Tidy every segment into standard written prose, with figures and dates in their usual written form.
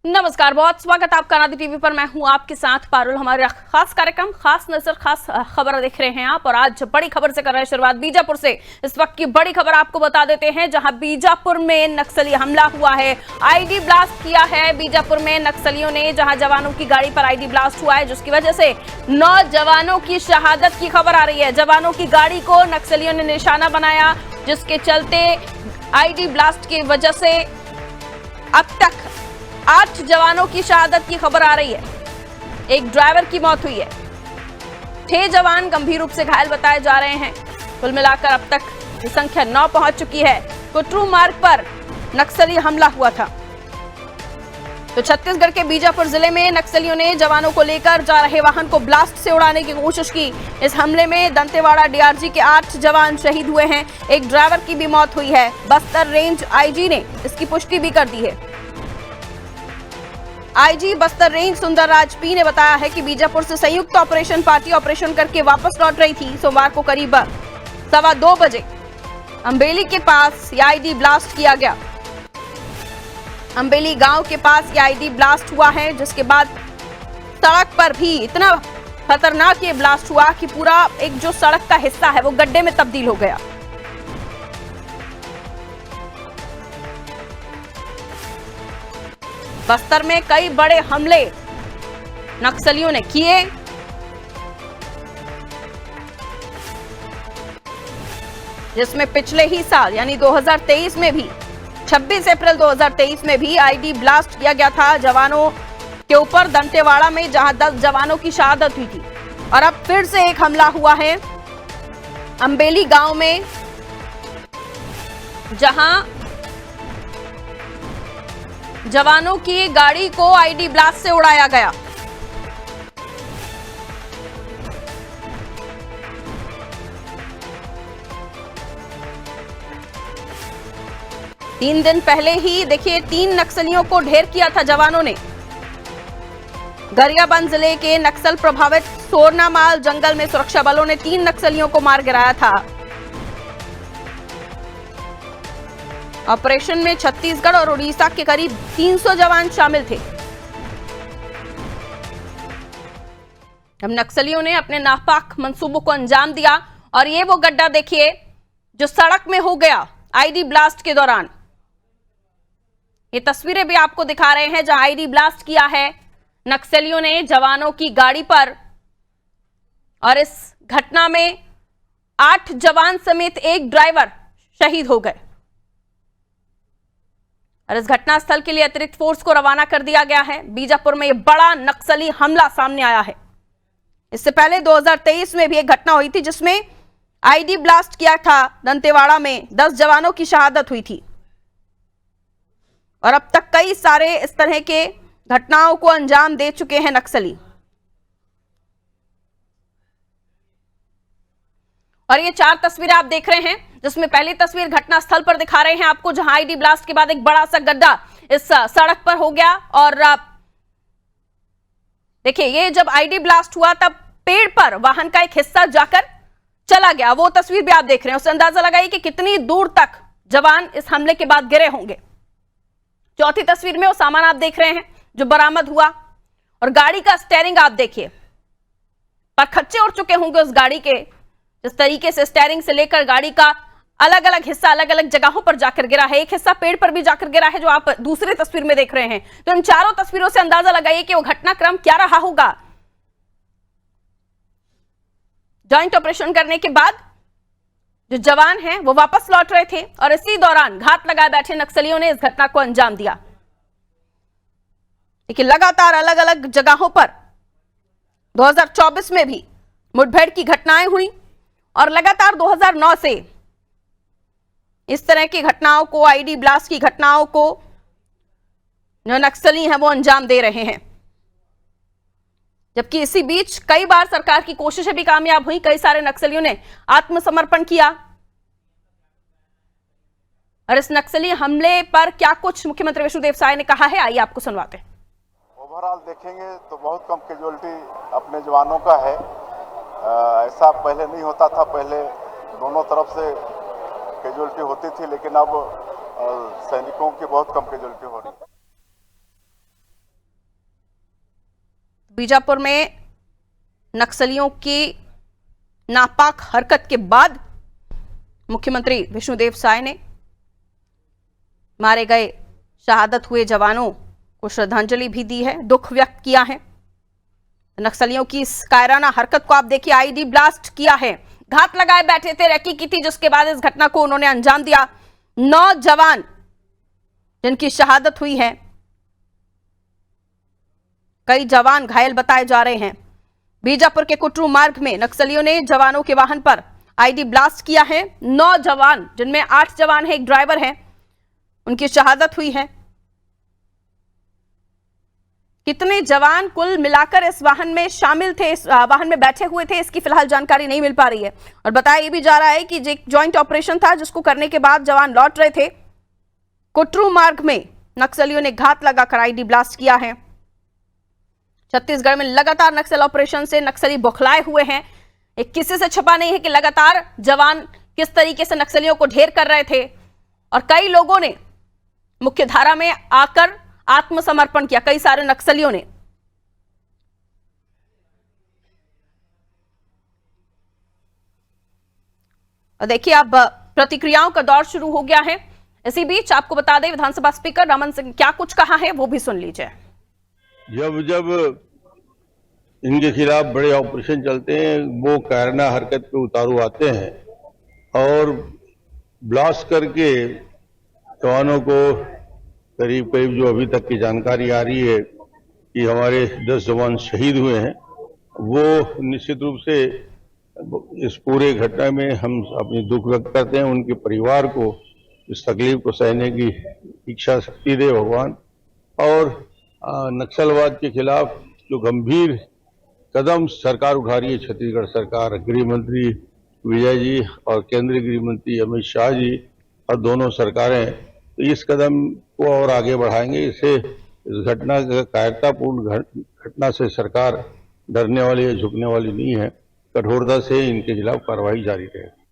नमस्कार, बहुत स्वागत आपका नादी टीवी पर। मैं हूं आपके साथ पारुल। हमारे खास कार्यक्रम खास नजर खास खबर देख रहे हैं आप, और आज बड़ी खबर से कर रहे हैं शुरुआत बीजापुर से। इस वक्त की बड़ी खबर आपको बता देते हैं, जहां बीजापुर में नक्सली हमला हुआ है, आईडी ब्लास्ट किया है बीजापुर में नक्सलियों ने, जहां जवानों की गाड़ी पर आईडी ब्लास्ट हुआ है, जिसकी वजह से 9 जवानों की शहादत की खबर आ रही है। जवानों की गाड़ी को नक्सलियों ने निशाना बनाया, जिसके चलते आईडी ब्लास्ट की वजह से अब तक 8 जवानों की शहादत की खबर आ रही है। एक ड्राइवर की मौत हुई है, 6 जवान गंभीर रूप से घायल बताए जा रहे हैं। कुल मिलाकर अब तक ये संख्या 9 पहुंच चुकी है। कुटरू मार्ग पर नक्सली हमला हुआ था। तो छत्तीसगढ़ के बीजापुर जिले में नक्सलियों ने जवानों को लेकर जा रहे वाहन को ब्लास्ट से उड़ाने की कोशिश की। इस हमले में दंतेवाड़ा डीआरजी के 8 जवान शहीद हुए हैं। एक ड्राइवर की भी मौत हुई है। बस्तर रेंज आईजी ने इसकी पुष्टि भी कर दी है। IG Bastar range Sundarraj P ने बताया है कि बीजापुर से संयुक्त ऑपरेशन पार्टी ऑपरेशन करके वापस लौट रही थी। सोमवार को करीब 2:15 बजे अंबेली के पास यह आईडी ब्लास्ट किया गया। अंबेली गांव के पास यह आईडी ब्लास्ट हुआ है, जिसके बाद सड़क पर भी इतना खतरनाक ये ब्लास्ट हुआ कि पूरा एक जो सड़क का हिस्सा है वो गड्ढे में तब्दील हो गया। बस्तर में कई बड़े हमले नक्सलियों ने किए। जिसमें पिछले ही साल यानी 2023 में भी 26 अप्रैल 2023 में भी आईडी ब्लास्ट किया गया था जवानों के ऊपर दंतेवाड़ा में, जहां 10 जवानों की शहादत हुई थी। और अब फिर से एक हमला हुआ है अंबेली गांव में, जहां जवानों की गाड़ी को आईडी ब्लास्ट से उड़ाया गया। तीन दिन पहले ही देखिए 3 नक्सलियों को ढेर किया था जवानों ने। गरियाबंद जिले के नक्सल प्रभावित सोरनामाल जंगल में सुरक्षा बलों ने 3 नक्सलियों को मार गिराया था। ऑपरेशन में छत्तीसगढ़ और उड़ीसा के करीब 300 जवान शामिल थे। अब नक्सलियों ने अपने नापाक मंसूबों को अंजाम दिया, और ये वो गड्ढा देखिए जो सड़क में हो गया आईडी ब्लास्ट के दौरान। ये तस्वीरें भी आपको दिखा रहे हैं, जहां आईडी ब्लास्ट किया है नक्सलियों ने जवानों की गाड़ी पर। और इस घटना में 8 जवान समेत एक ड्राइवर शहीद हो गए। और इस घटनास्थल के लिए अतिरिक्त फोर्स को रवाना कर दिया गया है। बीजापुर में यह बड़ा नक्सली हमला सामने आया है। इससे पहले 2023 में भी एक घटना हुई थी, जिसमें आईडी ब्लास्ट किया था दंतेवाड़ा में, 10 जवानों की शहादत हुई थी। और अब तक कई सारे इस तरह के घटनाओं को अंजाम दे चुके हैं नक्सली। और ये 4 तस्वीरें आप देख रहे हैं, जिसमें पहली तस्वीर घटनास्थल पर दिखा रहे हैं आपको, जहां आईडी ब्लास्ट के बाद एक बड़ा सा गड्ढा इस सड़क पर हो गया। और देखिए, ये जब आईडी ब्लास्ट हुआ तब पेड़ पर वाहन का एक हिस्सा जाकर चला गया। वो तस्वीर भी आप देख रहे हैं, उससे अंदाजा लगाइए कि कितनी दूर तक जवान इस हमले के बाद गिरे होंगे। चौथी तस्वीर में वो सामान आप देख रहे हैं जो बरामद हुआ, और गाड़ी का स्टीयरिंग आप देखिए, परखच्चे उड़ चुके होंगे उस गाड़ी के। जिस तरीके से स्टीयरिंग से लेकर गाड़ी का अलग अलग हिस्सा अलग अलग जगहों पर जाकर गिरा है, एक हिस्सा पेड़ पर भी जाकर गिरा है, जो आप दूसरी तस्वीर में देख रहे हैं। तो इन चारों तस्वीरों से अंदाजा लगाइए कि वो घटनाक्रम क्या रहा होगा। जॉइंट ऑपरेशन करने के बाद जो जवान हैं वो वापस लौट रहे थे, और इसी दौरान घात लगाए बैठे नक्सलियों ने इस घटना को अंजाम दिया। लेकिन लगातार अलग अलग जगहों पर 2024 में भी मुठभेड़ की घटनाएं हुई, और लगातार 2009 से इस तरह की घटनाओं को, आईडी ब्लास्ट की घटनाओं को जो नक्सली हैं वो अंजाम दे रहे हैं। जबकि इसी बीच कई बार सरकार की कोशिशें भी कामयाब हुई, कई सारे नक्सलियों ने आत्मसमर्पण किया। और इस नक्सली हमले पर क्या कुछ मुख्यमंत्री विष्णुदेव साय ने कहा है, आइए आपको सुनवाते हैं। ओवरऑल देखेंगे तो बहुत कम कैजुअलिटी अपने जवानों का है। ऐसा पहले नहीं होता था, पहले दोनों तरफ से कैजुअलिटी होती थी, लेकिन अब सैनिकों की बहुत कम कैजुअलिटी हो रही है। बीजापुर में नक्सलियों की नापाक हरकत के बाद मुख्यमंत्री विष्णुदेव साय ने मारे गए शहादत हुए जवानों को श्रद्धांजलि भी दी है, दुख व्यक्त किया है। नक्सलियों की इस कायराना हरकत को आप देखिए, आईडी ब्लास्ट किया है, घात लगाए बैठे थे, रेकी की थी, जिसके बाद इस घटना को उन्होंने अंजाम दिया। 9 जवान जिनकी शहादत हुई है, कई जवान घायल बताए जा रहे हैं। बीजापुर के कुटरू मार्ग में नक्सलियों ने जवानों के वाहन पर आईडी ब्लास्ट किया है। 9 जवान, जिनमें 8 जवान हैं, एक ड्राइवर है, उनकी शहादत हुई है। कितने जवान कुल मिलाकर इस वाहन में शामिल थे, इस वाहन में बैठे हुए थे, इसकी फिलहाल जानकारी नहीं मिल पा रही है। और बताया यह भी जा रहा है कि एक ज्वाइंट ऑपरेशन था, जिसको करने के बाद जवान लौट रहे थे। कुटरू मार्ग में नक्सलियों ने घात लगाकर आईडी ब्लास्ट किया है। छत्तीसगढ़ में लगातार नक्सल ऑपरेशन से नक्सली बौखलाए हुए हैं। एक किसी से छुपा नहीं है कि लगातार जवान किस तरीके से नक्सलियों को ढेर कर रहे थे और कई लोगों ने मुख्यधारा में आकर आत्मसमर्पण किया, कई सारे नक्सलियों ने। और देखिए अब प्रतिक्रियाओं का दौर शुरू हो गया है। इसी बीच आपको बता दें, विधानसभा स्पीकर रमन सिंह क्या कुछ कहा है वो भी सुन लीजिए। जब इनके खिलाफ बड़े ऑपरेशन चलते हैं, वो कायराना हरकत पे उतारू आते हैं और ब्लास्ट करके जवानों को करीब जो अभी तक की जानकारी आ रही है कि हमारे 10 जवान शहीद हुए हैं, वो निश्चित रूप से इस पूरे घटना में हम अपनी दुख व्यक्त करते हैं। उनके परिवार को इस तकलीफ को सहने की इच्छा शक्ति दे भगवान। और नक्सलवाद के खिलाफ जो गंभीर कदम सरकार उठा रही है, छत्तीसगढ़ सरकार, गृह मंत्री विजय जी और केंद्रीय गृह मंत्री अमित शाह जी और दोनों सरकारें, तो इस कदम को और आगे बढ़ाएंगे। इसे इस घटना कायरतापूर्ण घटना से सरकार डरने वाली या झुकने वाली नहीं है। कठोरता से इनके खिलाफ कार्रवाई जारी रहेगी।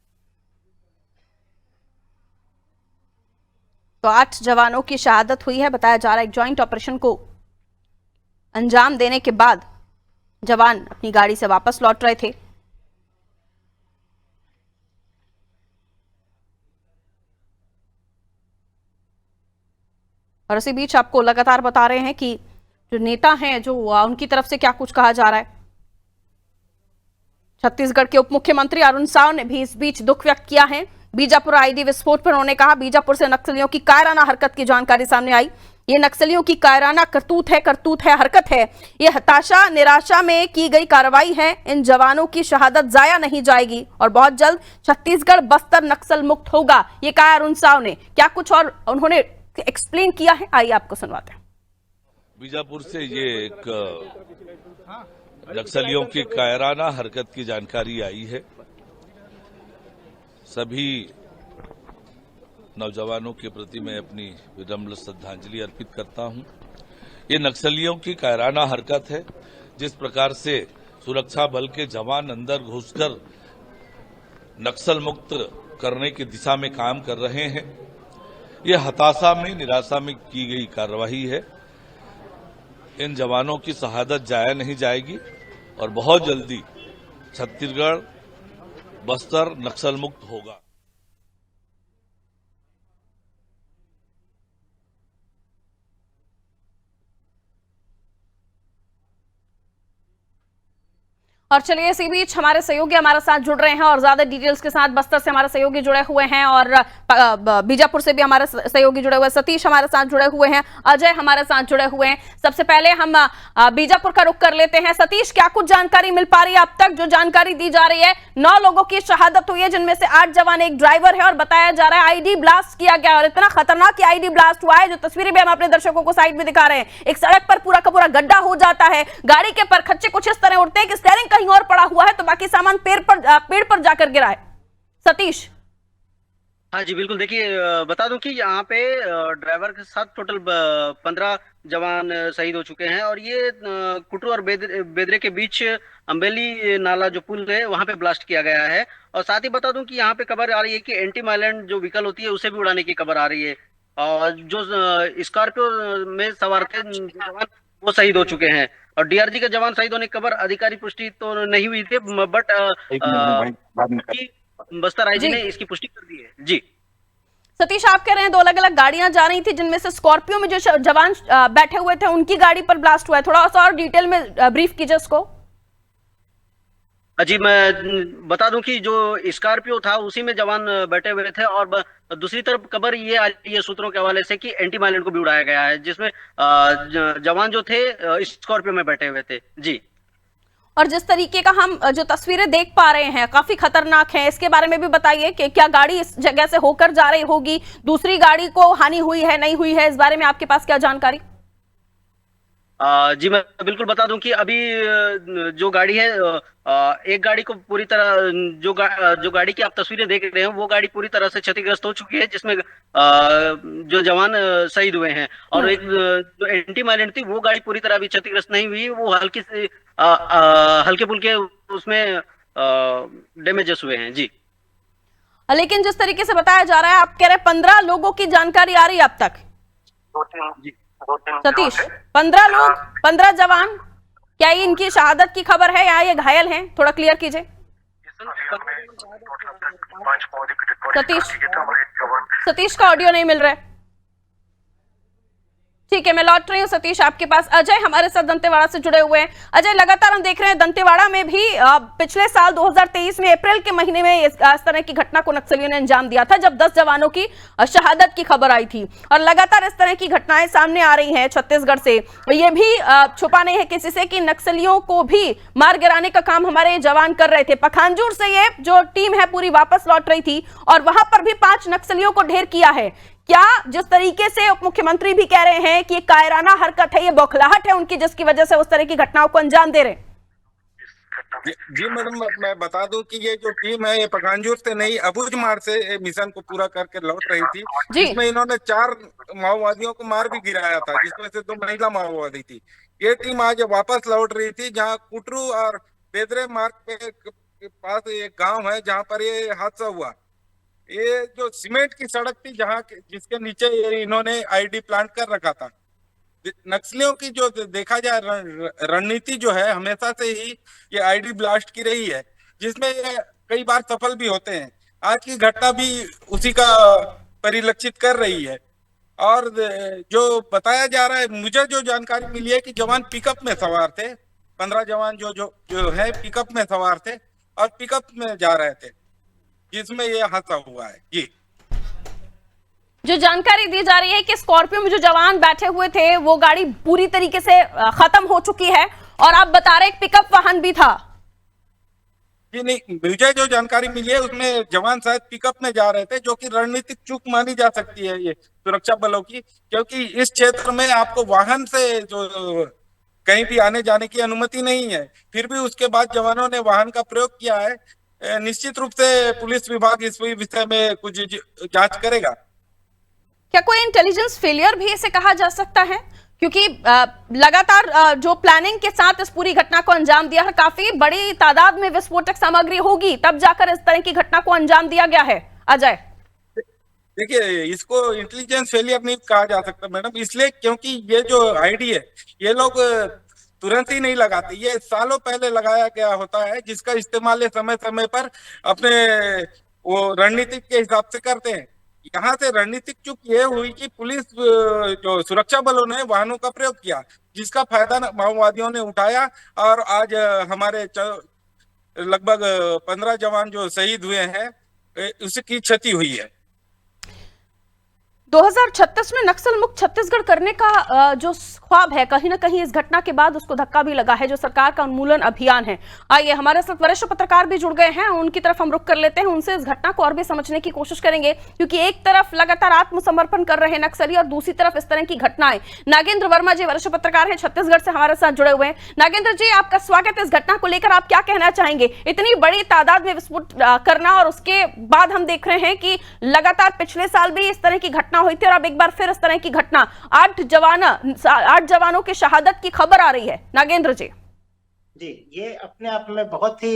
तो 8 जवानों की शहादत हुई है। बताया जा रहा है एक ज्वाइंट ऑपरेशन को अंजाम देने के बाद जवान अपनी गाड़ी से वापस लौट रहे थे। और इसी बीच आपको लगातार बता रहे हैं कि जो नेता हैं, जो उनकी तरफ से क्या कुछ कहा जा रहा है। छत्तीसगढ़ के उप मुख्यमंत्री अरुण साव ने भी इस बीच दुख व्यक्त किया है। बीजापुर आईडी विस्फोट पर उन्होंने कहा, बीजापुर से नक्सलियों की कायराना हरकत की जानकारी सामने आई। ये नक्सलियों की कायराना करतूत है, हरकत है। ये हताशा निराशा में की गई कार्रवाई है। इन जवानों की शहादत जाया नहीं जाएगी और बहुत जल्द छत्तीसगढ़ बस्तर नक्सल मुक्त होगा, ये कहा अरुण साव ने। क्या कुछ और उन्होंने एक्सप्लेन किया है, आइए आपको सुनवाते हैं। बीजापुर से ये एक नक्सलियों की कायराना हरकत की जानकारी आई है। सभी नौजवानों के प्रति मैं अपनी विनम्र श्रद्धांजलि अर्पित करता हूं। ये नक्सलियों की कायराना हरकत है। जिस प्रकार से सुरक्षा बल के जवान अंदर घुसकर नक्सल मुक्त करने की दिशा में काम कर रहे हैं, ये हताशा में, निराशा में की गई कार्रवाई है। इन जवानों की शहादत जाया नहीं जाएगी और बहुत जल्दी छत्तीसगढ़ बस्तर नक्सल मुक्त होगा। और चलिए इसी बीच हमारे सहयोगी हमारे साथ जुड़ रहे हैं और ज्यादा डिटेल्स के साथ बस्तर से हमारे सहयोगी जुड़े हुए हैं और बीजापुर से भी हमारे सहयोगी जुड़े हुए हैं। सतीश हमारे साथ जुड़े हुए हैं, अजय हमारे साथ जुड़े हुए हैं। सबसे पहले हम बीजापुर का रुख कर लेते हैं। सतीश, क्या कुछ जानकारी मिल पा रही है अब तक? जो जानकारी दी जा रही है, 9 लोगों की शहादत हुई है, जिनमें से 8 जवान, एक ड्राइवर है और बताया जा रहा है आईडी ब्लास्ट किया गया। और इतना खतरनाक आईडी ब्लास्ट हुआ है, जो तस्वीरें भी हम अपने दर्शकों को साइड में दिखा रहे हैं। एक सड़क पर पूरा का पूरा गड्ढा हो जाता है, गाड़ी के परखच्चे कुछ इस तरह उड़ते हैं कि स्टीयरिंग कहीं और पड़ा हुआ है तो बाकी सामान पेड़ पर जाकर गिरा है। सतीश। हाँ जी बिल्कुल, देखिए बता दूं कि यहाँ पे ड्राइवर के साथ टोटल 15 जवान शहीद हो चुके हैं और ये कुटरू और बेदरे के बीच अम्बेली नाला जो पुल है वहां पे ब्लास्ट किया गया है। और साथ ही बता दूं कि यहाँ पे खबर आ रही है कि एंटी माइलेंट जो व्हीकल होती है उसे भी उड़ाने की खबर आ रही है। और जो स्कॉर्पियो में सवार थे जवान वो शहीद हो चुके हैं। और डीआरजी के जवान शहीद होने की खबर अधिकारी पुष्टि तो नहीं हुई थी, बट बस्तर आईजी जी। ने इसकी पुष्टि कर दी है। जी सतीश, आप कह रहे हैं 2 अलग-अलग गाड़ियां जा रही थी, जिनमें से स्कॉर्पियो में जो जवान बैठे हुए थे उनकी गाड़ी पर ब्लास्ट हुआ है। थोड़ा सा और डिटेल में ब्रीफ कीजिए उसको। जी, मैं बता दूं कि जो स्कॉर्पियो था उसी में जवान बैठे हुए थे, और दूसरी तरफ खबर ये आ रही है सूत्रों के हवाले से कि एंटी माइलेट को भी उड़ाया गया है, जिसमें जवान जो थे स्कॉर्पियो में बैठे हुए थे। जी और जिस तरीके का हम जो तस्वीरें देख पा रहे हैं काफी खतरनाक है, इसके बारे में भी बताइए कि क्या गाड़ी इस जगह से होकर जा रही होगी, दूसरी गाड़ी को हानि हुई है नहीं हुई है, इस बारे में आपके पास क्या जानकारी? जी मैं बिल्कुल बता दूं कि अभी जो गाड़ी है, एक गाड़ी को पूरी तरह जो गाड़ी की आप तस्वीरें देख रहे हैं वो गाड़ी पूरी तरह से क्षतिग्रस्त हो चुकी है, जिसमें जो जवान शहीद हुए हैं। और एक जो एंटी माइलेट थी वो गाड़ी पूरी तरह अभी क्षतिग्रस्त नहीं हुई, वो हल्के फुल्के उसमें डैमेजेस हुए हैं। जी लेकिन जिस तरीके से बताया जा रहा है, आप कह रहे हैं 15 लोगों की जानकारी आ रही है अब तक। जी सतीश, 15 लोग, 15 जवान, क्या ये इनकी शहादत की खबर है या ये घायल हैं? थोड़ा क्लियर कीजिए सतीश। सतीश का ऑडियो नहीं मिल रहा है। ठीक है, मैं लौट रही हूँ सतीश आपके पास। अजय हमारे साथ दंतेवाड़ा से जुड़े हुए हैं। अजय, लगातार हम देख रहे हैं दंतेवाड़ा में भी पिछले साल 2023 में अप्रैल के महीने में इस तरह की घटना को नक्सलियों ने अंजाम दिया था, जब 10 जवानों की शहादत की खबर आई थी। और लगातार इस तरह की घटनाएं सामने आ रही हैं छत्तीसगढ़ से। ये भी छुपा नहीं है किसी से कि नक्सलियों को भी मार गिराने का काम हमारे जवान कर रहे थे। पखांजूर से ये जो टीम है पूरी वापस लौट रही थी और वहां पर भी 5 नक्सलियों को ढेर किया है। क्या जिस तरीके से उप मुख्यमंत्री भी कह रहे हैं कि ये कायराना हरकत है, ये बौखलाहट है उनकी, जिसकी वजह से उस तरह की घटनाओं को अंजाम दे रहे हैं? जी मैडम, मैं बता दूं कि ये जो टीम है ये पखांजूर से नहीं अबूझमाड़ से मिशन को पूरा करके लौट रही थी, जिसमें इन्होंने 4 माओवादियों को मार भी गिराया था, जिसमें से 2 महिला माओवादी थी। ये टीम आज वापस लौट रही थी, जहां कुटरू और बेदरे मार्ग के पास एक गांव है जहां पर ये हादसा हुआ। ये जो सीमेंट की सड़क थी जिसके नीचे इन्होंने आईडी प्लांट कर रखा था। नक्सलियों की जो देखा जाए रणनीति जो है हमेशा से ही ये आईडी ब्लास्ट की रही है, जिसमें ये कई बार सफल भी होते हैं। आज की घटना भी उसी का परिलक्षित कर रही है। और जो बताया जा रहा है, मुझे जो जानकारी मिली है कि जवान पिकअप में सवार थे, 15 जवान जो है पिकअप में सवार थे और पिकअप में जा रहे थे, जिसमें ये हादसा हुआ है। जी जो जानकारी दी जा रही है कि स्कॉर्पियो में जो जवान बैठे हुए थे वो गाड़ी पूरी तरीके से खत्म हो चुकी है, और आप बता रहे पिकअप वाहन भी था। जी नहीं, मुझे जो जानकारी मिली है उसमें जवान शायद पिकअप में जा रहे थे, जो कि रणनीतिक चूक मानी जा सकती है ये सुरक्षा बलों की, क्योंकि इस क्षेत्र में आपको वाहन से जो कहीं भी आने जाने की अनुमति नहीं है। फिर भी उसके बाद जवानों ने वाहन का प्रयोग किया है। निश्चित रूप से पुलिस विभाग इस विषय में कुछ जांच करेगा। क्या कोई इंटेलिजेंस फेलियर भी इसे कहा जा सकता है? क्योंकि लगातार जो प्लानिंग के साथ इस पूरी घटना को अंजाम दिया है, काफी बड़ी तादाद में विस्फोटक सामग्री होगी तब जाकर इस तरह की घटना को अंजाम दिया गया है। अजय, देखिए, इसको इंटेलिजेंस फेलियर नहीं कहा जा सकता मैडम, इसलिए क्योंकि ये जो आईडी है ये लोग तुरंत ही नहीं लगाते, ये सालों पहले लगाया गया होता है, जिसका इस्तेमाल समय समय पर अपने वो रणनीतिक के हिसाब से करते हैं। यहाँ से रणनीतिक चूक ये हुई कि पुलिस जो सुरक्षा बलों ने वाहनों का प्रयोग किया, जिसका फायदा माओवादियों ने उठाया, और आज हमारे लगभग 15 जवान जो शहीद हुए हैं उसकी क्षति हुई है। 2036 में नक्सल मुक्त छत्तीसगढ़ करने का जो ख्वाब है, कहीं ना कहीं इस घटना के बाद उसको धक्का भी लगा है, जो सरकार का उन्मूलन अभियान है। आइए, हमारे साथ वरिष्ठ पत्रकार भी जुड़ गए हैं, उनकी तरफ हम रुख कर लेते हैं, उनसे इस घटना को और भी समझने की कोशिश करेंगे, क्योंकि एक तरफ लगातार आत्मसमर्पण कर रहे नक्सली और दूसरी तरफ इस तरह की घटनाएं। नागेंद्र वर्मा जी वरिष्ठ पत्रकार हैं, छत्तीसगढ़ से हमारे साथ जुड़े हुए हैं। नागेंद्र जी, आपका स्वागत है। इस घटना को लेकर आप क्या कहना चाहेंगे? इतनी बड़ी तादाद में विस्फोट करना, और उसके बाद हम देख रहे हैं कि लगातार पिछले साल भी इस तरह की घटना हुई थी और अब एक बार फिर इस तरह की घटना, 8 जवानों के शहादत की खबर आ रही है। नागेंद्र जी ये अपने आप में बहुत ही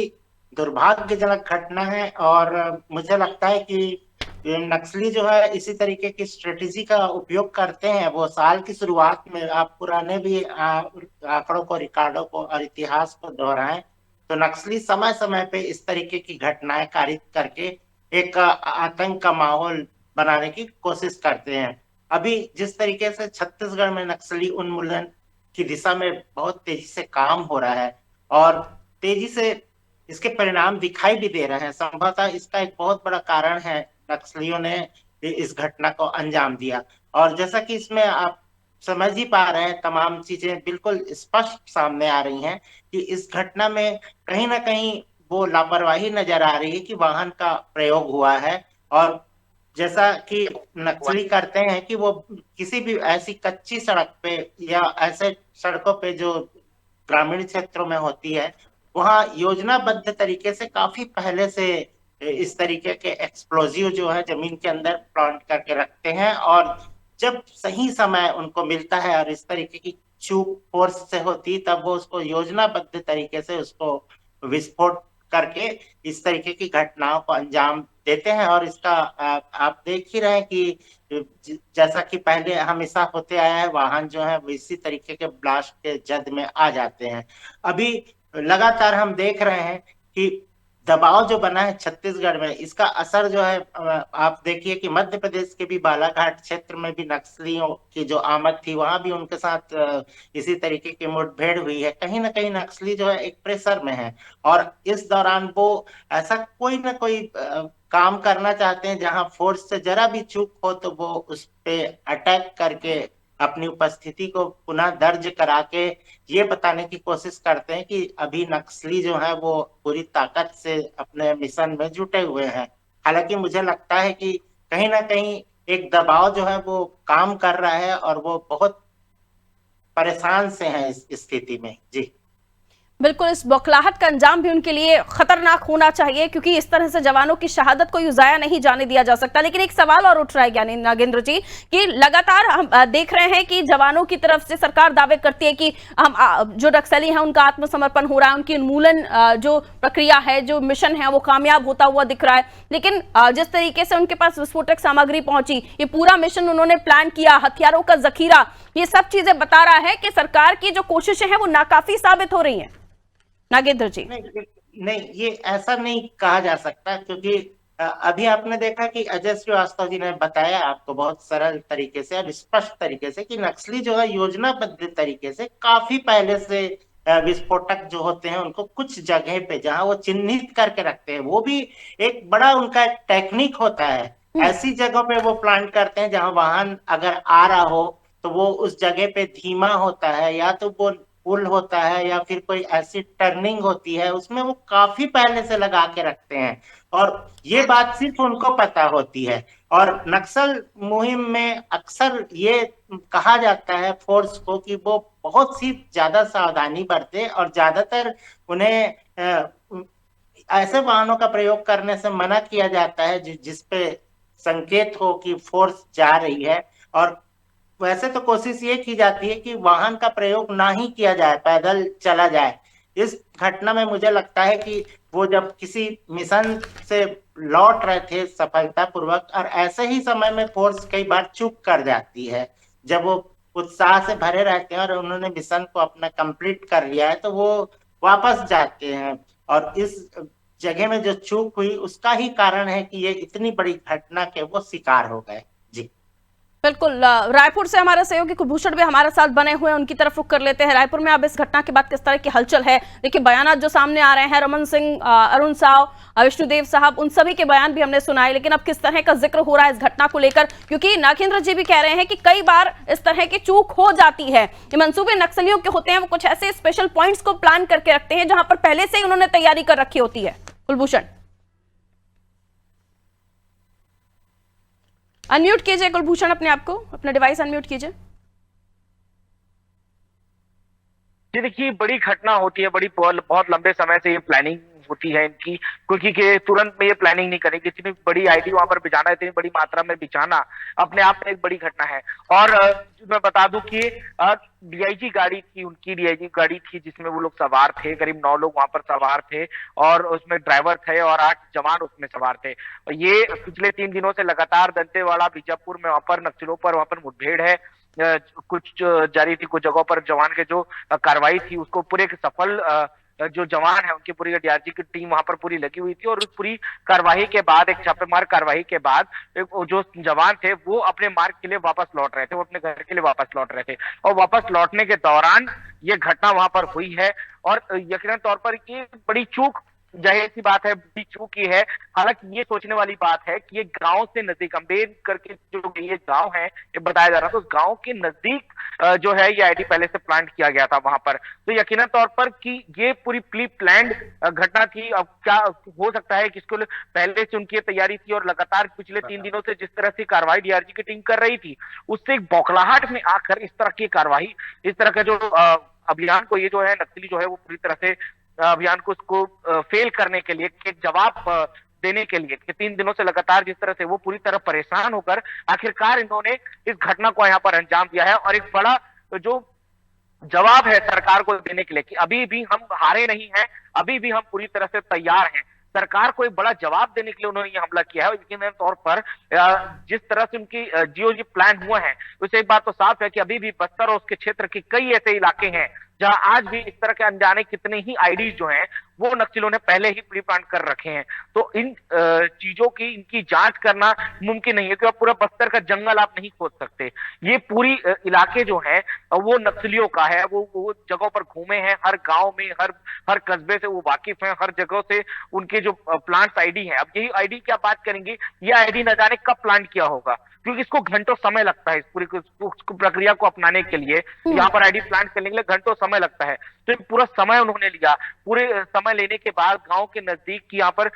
दुर्भाग्यजनक घटना है, और मुझे लगता है कि नक्सली जो है इसी तरीके की स्ट्रेटेजी का उपयोग करते हैं। वो साल की शुरुआत में आप पुराने भी आंकड़ों को, रिकॉर्डों को और इतिहास को दोहराएं तो नक्सली समय समय पे इस तरीके की घटनाएं कारित करके एक आतंक का माहौल बनाने की कोशिश करते हैं। अभी जिस तरीके से छत्तीसगढ़ में नक्सली उन्मूलन की दिशा में बहुत तेजी से काम हो रहा है और तेजी से इसके परिणाम दिखाई भी दे रहे हैं, संभवतः इसका एक बहुत बड़ा कारण है नक्सलियों ने इस घटना को अंजाम दिया। और जैसा कि इसमें आप समझ ही पा रहे हैं, तमाम चीजें बिल्कुल स्पष्ट सामने आ रही हैं कि इस घटना में कहीं ना कहीं वो लापरवाही नजर आ रही है कि वाहन का प्रयोग हुआ है। और जैसा कि नक्सली करते हैं कि वो किसी भी ऐसी कच्ची सड़क पे या ऐसे सड़कों पे जो ग्रामीण क्षेत्रों में होती है, वहां योजनाबद्ध तरीके से काफी पहले से इस तरीके के एक्सप्लोजिव जो है जमीन के अंदर प्लांट करके रखते हैं और जब सही समय उनको मिलता है और इस तरीके की चूक फोर्स से होती तब वो उसको योजनाबद्ध तरीके से उसको विस्फोट करके इस तरीके की घटनाओं को अंजाम देते हैं। और इसका आप देख ही रहे हैं कि जैसा कि पहले हमेशा होते आया है, वाहन जो है इसी तरीके के ब्लास्ट के जद में आ जाते हैं। अभी लगातार हम देख रहे हैं कि दबाव जो बना है छत्तीसगढ़ में, इसका असर जो है आप देखिए कि मध्य प्रदेश के भी बालाघाट क्षेत्र में भी नक्सलियों की जो आमद थी, वहां भी उनके साथ इसी तरीके की मुठभेड़ हुई है। कहीं ना कहीं नक्सली जो है एक प्रेशर में है और इस दौरान वो ऐसा कोई ना कोई काम करना चाहते हैं जहां फोर्स से जरा भी चूक हो तो वो उस पे अटैक करके अपनी उपस्थिति को पुनः दर्ज करा के ये बताने की कोशिश करते हैं कि अभी नक्सली जो है वो पूरी ताकत से अपने मिशन में जुटे हुए हैं। हालांकि मुझे लगता है कि कहीं ना कहीं एक दबाव जो है वो काम कर रहा है और वो बहुत परेशान से हैं इस स्थिति में। जी बिल्कुल, इस बौखलाहट का अंजाम भी उनके लिए खतरनाक होना चाहिए क्योंकि इस तरह से जवानों की शहादत को ज़ाया नहीं जाने दिया जा सकता। लेकिन एक सवाल और उठ रहा है ज्ञानी नागेंद्र जी कि लगातार हम देख रहे हैं कि जवानों की तरफ से सरकार दावे करती है कि हम जो नक्सली हैं उनका आत्मसमर्पण हो रहा है, उनकी उन्मूलन जो प्रक्रिया है, जो मिशन है वो कामयाब होता हुआ दिख रहा है। लेकिन जिस तरीके से उनके पास विस्फोटक सामग्री पहुंची, ये पूरा मिशन उन्होंने प्लान किया, हथियारों का जखीरा, ये सब चीजें बता रहा है कि सरकार की जो कोशिशें हैं वो नाकाफी साबित हो रही हैं। नागेंद्र जी नहीं, ये ऐसा नहीं कहा जा सकता क्योंकि अभी आपने देखा कि अजय श्रीवास्तव जी ने बताया आपको बहुत सरल तरीके से और स्पष्ट तरीके से कि नक्सली जो है योजनाबद्ध तरीके से काफी पहले से विस्फोटक जो होते हैं उनको कुछ जगह पे जहां वो चिन्हित करके रखते हैं, वो भी एक बड़ा उनका एक टेक्निक होता है। ऐसी जगहों पे वो प्लांट करते हैं जहां वाहन अगर आ रहा हो तो वो उस जगह पे धीमा होता है या तो वो पुल होता है या फिर कोई ऐसी टर्निंग होती है, उसमें वो काफी पहले से लगा के रखते हैं और ये बात सिर्फ उनको पता होती है। और नक्सल मुहिम में अक्सर ये कहा जाता है फोर्स को कि वो बहुत सी ज्यादा सावधानी बरते और ज्यादातर उन्हें ऐसे वाहनों का प्रयोग करने से मना किया जाता है जिसपे संकेत हो कि फोर्स जा रही है। और वैसे तो कोशिश ये की जाती है कि वाहन का प्रयोग ना ही किया जाए, पैदल चला जाए। इस घटना में मुझे लगता है कि वो जब किसी मिशन से लौट रहे थे सफलतापूर्वक और ऐसे ही समय में फोर्स कई बार चूक कर जाती है, जब वो उत्साह से भरे रहते हैं और उन्होंने मिशन को अपना कंप्लीट कर लिया है तो वो वापस जाते हैं। और इस जगह में जो चूक हुई उसका ही कारण है कि ये इतनी बड़ी घटना के वो शिकार हो गए। जी बिल्कुल, रायपुर से हमारे सहयोगी कुलभूषण भी हमारे साथ बने हुए हैं, उनकी तरफ रुख कर लेते हैं। रायपुर में अब इस घटना के बाद किस तरह की हलचल है? देखिए बयानात जो सामने आ रहे हैं, रमन सिंह, अरुण साव, विष्णुदेव साहब, उन सभी के बयान भी हमने सुनाए, लेकिन अब किस तरह का जिक्र हो रहा है इस घटना को लेकर? क्योंकि नागेंद्र जी भी कह रहे हैं कि कई बार इस तरह की चूक हो जाती है। ये मंसूबे नक्सलियों के होते हैं, वो कुछ ऐसे स्पेशल पॉइंट्स को प्लान करके रखते हैं जहां पर पहले से ही उन्होंने तैयारी कर रखी होती है। कुलभूषण अनम्यूट कीजिए, कुलभूषण अपने आप को, अपना डिवाइस अनम्यूट कीजिए। जी देखिए, बड़ी घटना होती है, बड़ी बहुत लंबे समय से ये प्लानिंग होती है इनकी, क्योंकि के तुरंत में ये प्लानिंग नहीं करेंगे। इतनी बड़ी आईडी वहां पर बिछाना, इतनी बड़ी मात्रा में बिछाना अपने आप में एक बड़ी घटना है। और मैं बता दूं कि डीआईजी गाड़ी थी, उनकी डीआईजी गाड़ी थी जिसमें वो लोग सवार थे, करीब 9 लोग वहां पर सवार थे और उसमें ड्राइवर थे और 8 जवान उसमें सवार थे। और ये पिछले 3 दिनों से लगातार दंतेवाड़ा बीजापुर में वहां पर नक्सलियों पर वहां पर मुठभेड़ है कुछ जारी थी, कुछ जगहों पर जवान के जो कार्रवाई थी उसको पूरे सफल जो जवान है उनकी पूरी डीआरजी की टीम वहां पर पूरी लगी हुई थी। और उस पूरी कार्रवाई के बाद, एक छापेमार कार्रवाई के बाद जो जवान थे वो अपने मार्ग के लिए वापस लौट रहे थे, वो अपने घर के लिए वापस लौट रहे थे और वापस लौटने के दौरान ये घटना वहां पर हुई है। और यकीनन तौर पर ये बड़ी चूक, जाहिर सी बात है बड़ी चूक की है। हालांकि ये सोचने वाली बात है कि ये गांव से नजदीक अम्बेर करके जो ये गांव है, ये बताया जा रहा था, उस गांव के नजदीक जो है ये आईडी पहले से प्लान किया गया था वहां पर। तो यकीनन तौर पर कि ये पूरी प्री प्लान्ड घटना थी। अब क्या हो सकता है कि इसको पहले से उनकी तैयारी थी और लगातार पिछले 3 दिनों से जिस तरह से कार्रवाई डीआरजी की टीम कर रही थी उससे एक बौखलाहट में आकर इस तरह की कार्रवाई, इस तरह का जो अभियान को ये जो है नक्सली जो है वो पूरी तरह से अभियान को उसको फेल करने के लिए, एक जवाब देने के लिए कि 3 दिनों से लगातार जिस तरह से वो पूरी तरह परेशान होकर आखिरकार इन्होंने इस घटना को यहाँ पर अंजाम दिया है। और एक बड़ा जो जवाब है सरकार को देने के लिए कि अभी भी हम हारे नहीं हैं, अभी भी हम पूरी तरह से तैयार हैं। सरकार को एक बड़ा जवाब देने के लिए उन्होंने ये हमला किया है। यकीनन तौर पर जिस तरह से उनकी जीओजी प्लान हुआ है उससे एक बात तो साफ है कि अभी भी बस्तर और उसके क्षेत्र के कई ऐसे इलाके हैं जहां आज भी इस तरह के अनजाने कितने ही आईडीज जो हैं वो नक्सलियों ने पहले ही प्री प्लान कर रखे हैं। तो इन चीजों की इनकी जांच करना मुमकिन नहीं है क्योंकि पूरा बस्तर का जंगल आप नहीं खोद सकते। ये पूरी इलाके जो है वो नक्सलियों का है, वो जगहों पर घूमे हैं, हर गांव में हर कस्बे से वो वाकिफ हैं, हर जगह से उनके जो प्लान्स आईडी है। अब यही आईडी की आप बात करेंगे, ये आईडी न जाने कब प्लान किया होगा क्योंकि इसको घंटों समय लगता है इस पूरी प्रक्रिया को अपनाने के लिए। यहाँ पर आईडी प्लान करने के लिए घंटों समय लगता है। तो पूरा समय उन्होंने लिया, पूरे समय लेने के बाद गांव के नजदीक की यहाँ पर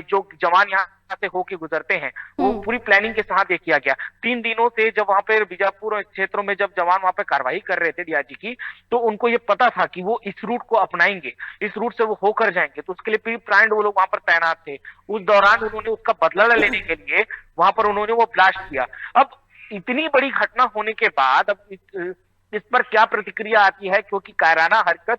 जो जवान यहाँ से होके गुजरते हैं वो पूरी प्लानिंग के साथ ये किया गया। 3 दिनों से जब वहां पे बीजापुर क्षेत्रों में जब जवान वहां पे कार्रवाई कर रहे थे डीआरजी की, तो उनको ये पता था कि वो इस रूट को अपनाएंगे, इस रूट से वो होकर जाएंगे, तो उसके लिए प्री प्लान्ड वो लोग वहां पर तैनात थे। उस दौरान उन्होंने उसका बदला लेने के लिए वहां पर उन्होंने वो ब्लास्ट किया। अब इतनी बड़ी घटना होने के बाद अब इस पर क्या प्रतिक्रिया आती है, क्योंकि कायराना हरकत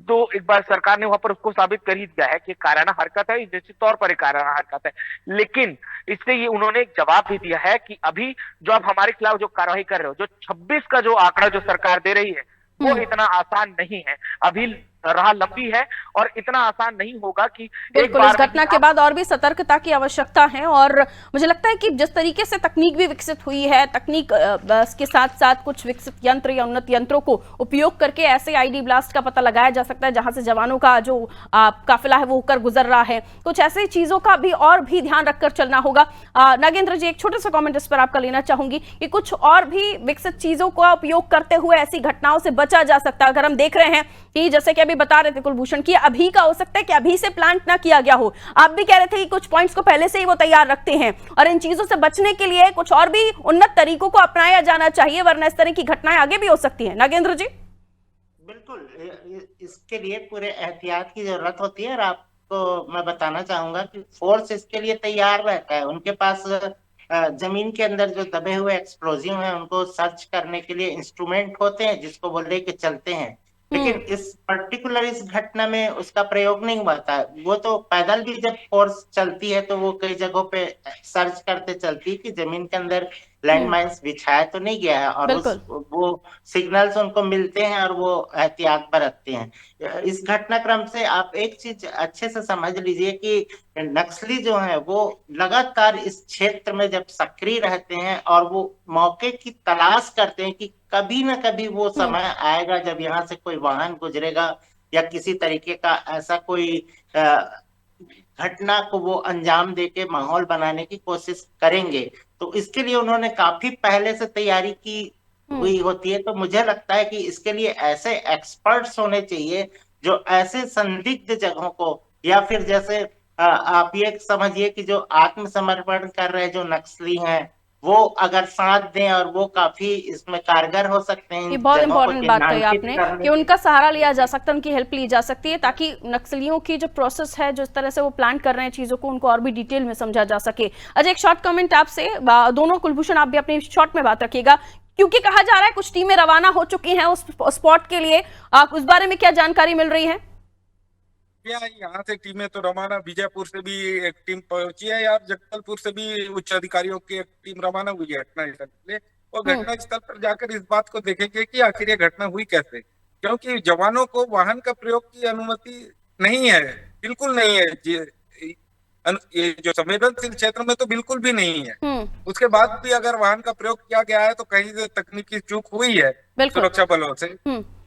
तो एक बार सरकार ने वहां पर उसको साबित कर ही दिया है कि कायराना हरकत है, निश्चित तौर पर कायराना हरकत है। लेकिन इससे ये उन्होंने एक जवाब भी दिया है कि अभी जो आप हमारे खिलाफ जो कार्रवाई कर रहे हो, जो 26 का जो आंकड़ा जो सरकार दे रही है वो इतना आसान नहीं है, अभी राह लंबी है और इतना आसान नहीं होगा कि बिल्कुल। इस घटना के बाद और भी सतर्कता की आवश्यकता है और मुझे लगता है कि जिस तरीके से तकनीक भी विकसित हुई है, तकनीक के साथ साथ कुछ विकसित यंत्र या उन्नत यंत्रों को उपयोग करके ऐसे आईडी ब्लास्ट का पता लगाया जा सकता है जहां से जवानों का जो काफिला है वो होकर गुजर रहा है। कुछ ऐसी चीजों का भी और भी ध्यान रखकर चलना होगा। नागेंद्र जी, एक छोटा सा कॉमेंट इस पर आपका लेना चाहूंगी कि कुछ और भी विकसित चीजों का उपयोग करते हुए ऐसी घटनाओं से बचा जा सकता है। अगर हम देख रहे हैं कि जैसे कि बता रहे थे कुलभूषण की अभी का हो सकता है कि अभी से प्लान ना किया गया हो, आप भी कह रहे थे कि कुछ पॉइंट्स को पहले से ही वो तैयार रखते हैं और इन चीजों से बचने के लिए कुछ और भी उन्नत तरीकों को अपनाया जाना चाहिए, वरना इस तरह की घटनाएं आगे भी हो सकती हैं। नागेंद्र जी, बिल्कुल, इसके लिए पूरे एहतियात की जरूरत होती है और आपको मैं बताना चाहूंगा कि फोर्स इसके लिए तैयार रहता है। उनके पास जमीन के अंदर जो दबे हुए एक्सप्लोजिव हैं उनको सर्च करने के लिए इंस्ट्रूमेंट होते हैं जिसको वो लेके चलते हैं, लेकिन इस पर्टिकुलर इस घटना में उसका प्रयोग नहीं हुआ था। वो तो पैदल भी जब फोर्स चलती है तो वो कई जगहों पे सर्च करते चलती है कि जमीन के अंदर लैंड माइन्स बिछाया तो नहीं गया है और वो सिग्नल्स उनको मिलते हैं और वो एहतियात बरतते हैं। इस घटनाक्रम से आप एक चीज अच्छे से समझ लीजिए कि नक्सली जो है वो लगातार इस क्षेत्र में जब सक्रिय रहते हैं और वो मौके की तलाश करते हैं कि कभी ना कभी वो समय आएगा जब यहाँ से कोई वाहन गुजरेगा या किसी तरीके का ऐसा कोई घटना को वो अंजाम देके माहौल बनाने की कोशिश करेंगे। तो इसके लिए उन्होंने काफी पहले से तैयारी की हुई होती है। तो मुझे लगता है कि इसके लिए ऐसे एक्सपर्ट्स होने चाहिए जो ऐसे संदिग्ध जगहों को, या फिर जैसे आप ये समझिए कि जो आत्मसमर्पण कर रहे जो नक्सली हैं वो अगर साथ दें और वो काफी इसमें कारगर हो सकते हैं। ये बहुत इंपॉर्टेंट बात कही आपने कि उनका सहारा लिया जा सकता है, उनकी हेल्प ली जा सकती है, ताकि नक्सलियों की जो प्रोसेस है, जिस तरह से वो प्लान कर रहे हैं चीजों को, उनको और भी डिटेल में समझा जा सके। अच्छा, एक शॉर्ट कमेंट आपसे दोनों, कुलभूषण आप भी अपनी शॉर्ट में बात रखिएगा, क्योंकि कहा जा रहा है कुछ टीमें रवाना हो चुकी हैं उस स्पॉट के लिए, उस बारे में क्या जानकारी मिल रही है? यहाँ से टीमें तो रवाना, बीजापुर से भी एक टीम पहुंची है यार, जगदलपुर से भी उच्च अधिकारियों की एक टीम रवाना हुई है घटनास्थल पे। वो घटनास्थल पर जाकर इस बात को देखेंगे कि आखिर ये घटना हुई कैसे, क्योंकि जवानों को वाहन का प्रयोग की अनुमति नहीं है, बिल्कुल नहीं है। ये जो संवेदनशील क्षेत्र में तो बिल्कुल भी नहीं है। उसके बाद भी अगर वाहन का प्रयोग किया गया है तो कहीं से तकनीकी चूक हुई है सुरक्षा बलों से।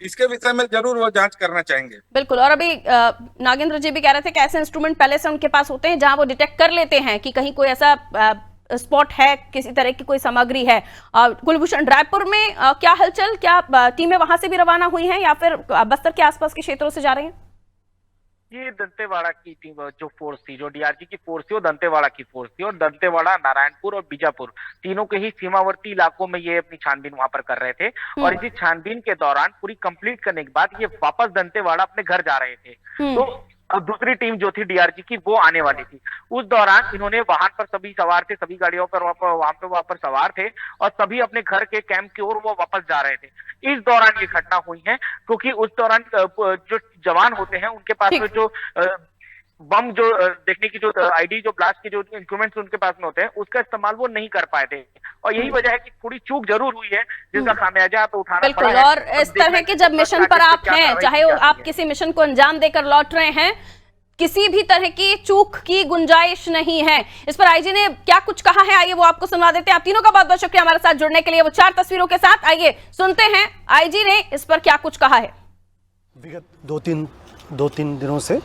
इसके विषय में जरूर वो जांच करना चाहेंगे। बिल्कुल। और अभी नागेंद्र जी भी कह रहे थे कि ऐसे इंस्ट्रूमेंट पहले से उनके पास होते हैं जहां वो डिटेक्ट कर लेते हैं कि कहीं कोई ऐसा स्पॉट है, किसी तरह की कोई सामग्री है। कुलभूषण, रायपुर में क्या हलचल, क्या टीमें वहां से भी रवाना हुई हैं या फिर बस्तर के आसपास के क्षेत्रों से जा रही हैं? ये दंतेवाड़ा की टीम जो फोर्स थी, जो डीआरजी की फोर्स थी, वो दंतेवाड़ा की फोर्स थी, और दंतेवाड़ा, नारायणपुर और बीजापुर तीनों के ही सीमावर्ती इलाकों में ये अपनी छानबीन वहां पर कर रहे थे। और इसी छानबीन के दौरान पूरी कंप्लीट करने के बाद ये वापस दंतेवाड़ा अपने घर जा रहे थे। तो दूसरी टीम जो थी डीआरजी की, वो आने वाली थी। उस दौरान इन्होंने वाहन पर सभी सवार थे, सभी गाड़ियों पर वहां पर सवार थे, और सभी अपने घर के कैंप की ओर वो वापस जा रहे थे। इस दौरान ये घटना हुई है, क्योंकि उस दौरान जो जवान होते हैं उनके पास में जो बम, जो देखने की जो आईडी, जो ब्लास्ट की जो इंस्ट्रूमेंट्स उनके पास में होते हैं, उसका इस्तेमाल वो नहीं कर पाए थे। और यही वजह है कि थोड़ी चूक जरूर हुई है, जिसका खामियाजा तो उठाना पड़ा है। और इस तरह के जब मिशन पर आप हैं, चाहे आप किसी मिशन को अंजाम देकर लौट रहे हैं, किसी भी तरह की चूक की गुंजाइश नहीं है। इस पर आईजी ने क्या कुछ कहा है, आइए वो आपको सुनवा देते हैं। आप तीनों का बहुत बहुत शुक्रिया हमारे साथ जुड़ने के लिए। वो 4 तस्वीरों के साथ, आइए सुनते हैं आईजी ने इस पर क्या कुछ कहा है। विगत दो तीन दिनों से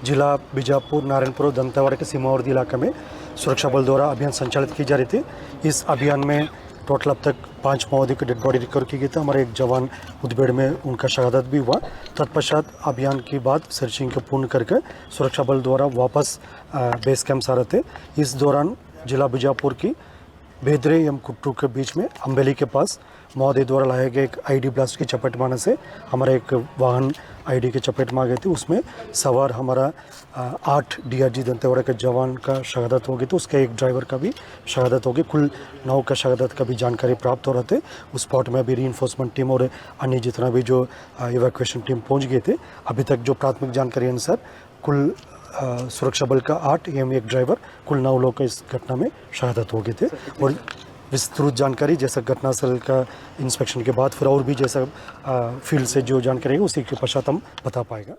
जिला बीजापुर, नारायणपुर और दंतेवाड़ा के सीमावर्ती इलाके में सुरक्षा बल द्वारा अभियान संचालित की जा रही थी। इस अभियान में टोटल अब तक 5 माओवादी की डेड बॉडी रिकवर की गई थी। हमारे एक जवान मुठभेड़ में उनका शहादत भी हुआ। तत्पश्चात अभियान के बाद सर्चिंग को पूर्ण करके सुरक्षा बल द्वारा वापस बेस कैंप आ रहे थे। इस दौरान जिला बीजापुर की बेदरे एवं कुट्टू के बीच में अम्बेली के पास माओवादी द्वारा लाए गए एक आईडी ब्लास्ट की चपेट में आने से हमारा एक वाहन आईडी के चपेट में आ गई थी। उसमें सवार हमारा 8 डीआरजी दंतेवाड़ा के जवान का शहादत हो गई, तो उसके एक ड्राइवर का भी शहादत हो गई। कुल 9 का शहादत का भी जानकारी प्राप्त हो रहे थे। उस स्पॉट में अभी रीइंफोर्समेंट टीम और अन्य जितना भी जो इवैक्यूएशन टीम पहुंच गए थे। अभी तक जो प्राथमिक जानकारी अनुसार कुल सुरक्षा बल का 8 एवं एक ड्राइवर, कुल 9 लोग का इस घटना में शहादत हो गए थे। और विस्तृत जानकारी जैसा घटनास्थल का इंस्पेक्शन के बाद फिर और भी जैसा फील्ड से जो जानकारी है उसी के पश्चात हम बता पाएगा।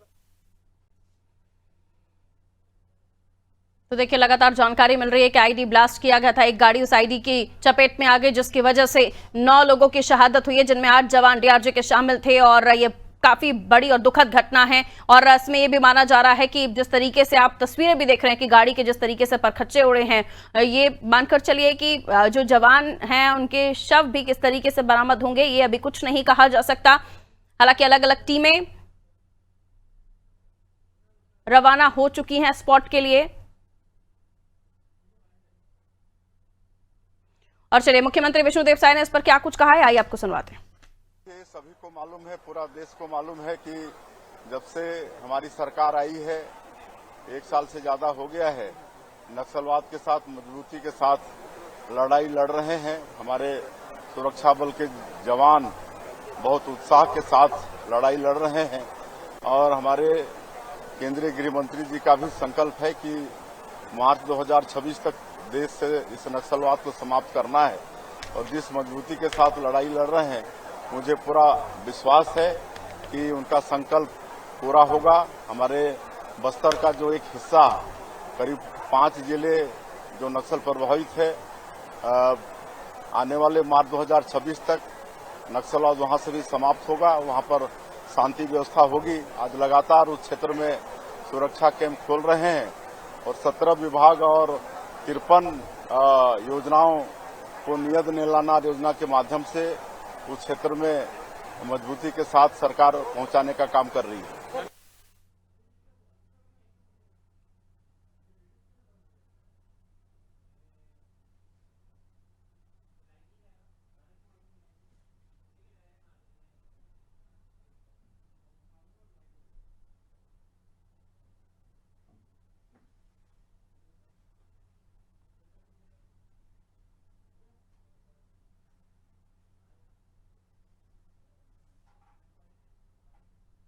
तो देखिए, लगातार जानकारी मिल रही है कि आईडी ब्लास्ट किया गया था, एक गाड़ी उस आईडी की चपेट में आ गई, जिसकी वजह से 9 लोगों की शहादत हुई है, जिनमें 8 जवान डीआरजी के शामिल थे। और ये काफी बड़ी और दुखद घटना है। और इसमें यह भी माना जा रहा है कि जिस तरीके से आप तस्वीरें भी देख रहे हैं कि गाड़ी के जिस तरीके से परखच्चे उड़े हैं, ये मानकर चलिए कि जो जवान हैं उनके शव भी किस तरीके से बरामद होंगे, ये अभी कुछ नहीं कहा जा सकता। हालांकि अलग अलग टीमें रवाना हो चुकी हैं स्पॉट के लिए। और चलिए, मुख्यमंत्री विष्णुदेव साय ने इस पर क्या कुछ कहा है, आइए आपको सुनवाते हैं। सभी को मालूम है, पूरा देश को मालूम है कि जब से हमारी सरकार आई है 1 साल से ज्यादा हो गया है, नक्सलवाद के साथ मजबूती के साथ लड़ाई लड़ रहे हैं। हमारे सुरक्षा बल के जवान बहुत उत्साह के साथ लड़ाई लड़ रहे हैं। और हमारे केंद्रीय गृह मंत्री जी का भी संकल्प है कि मार्च 2026 तक देश से इस नक्सलवाद को समाप्त करना है। और जिस मजबूती के साथ लड़ाई लड़ रहे हैं, मुझे पूरा विश्वास है कि उनका संकल्प पूरा होगा। हमारे बस्तर का जो एक हिस्सा, करीब 5 जिले जो नक्सल प्रभावित है, आने वाले मार्च 2026 तक नक्सलवाद वहां से भी समाप्त होगा, वहां पर शांति व्यवस्था होगी। आज लगातार उस क्षेत्र में सुरक्षा कैंप खोल रहे हैं और 17 विभाग और 53 योजनाओं को नियत नीलाना योजना के माध्यम से उस क्षेत्र में मजबूती के साथ सरकार पहुंचाने का काम कर रही है।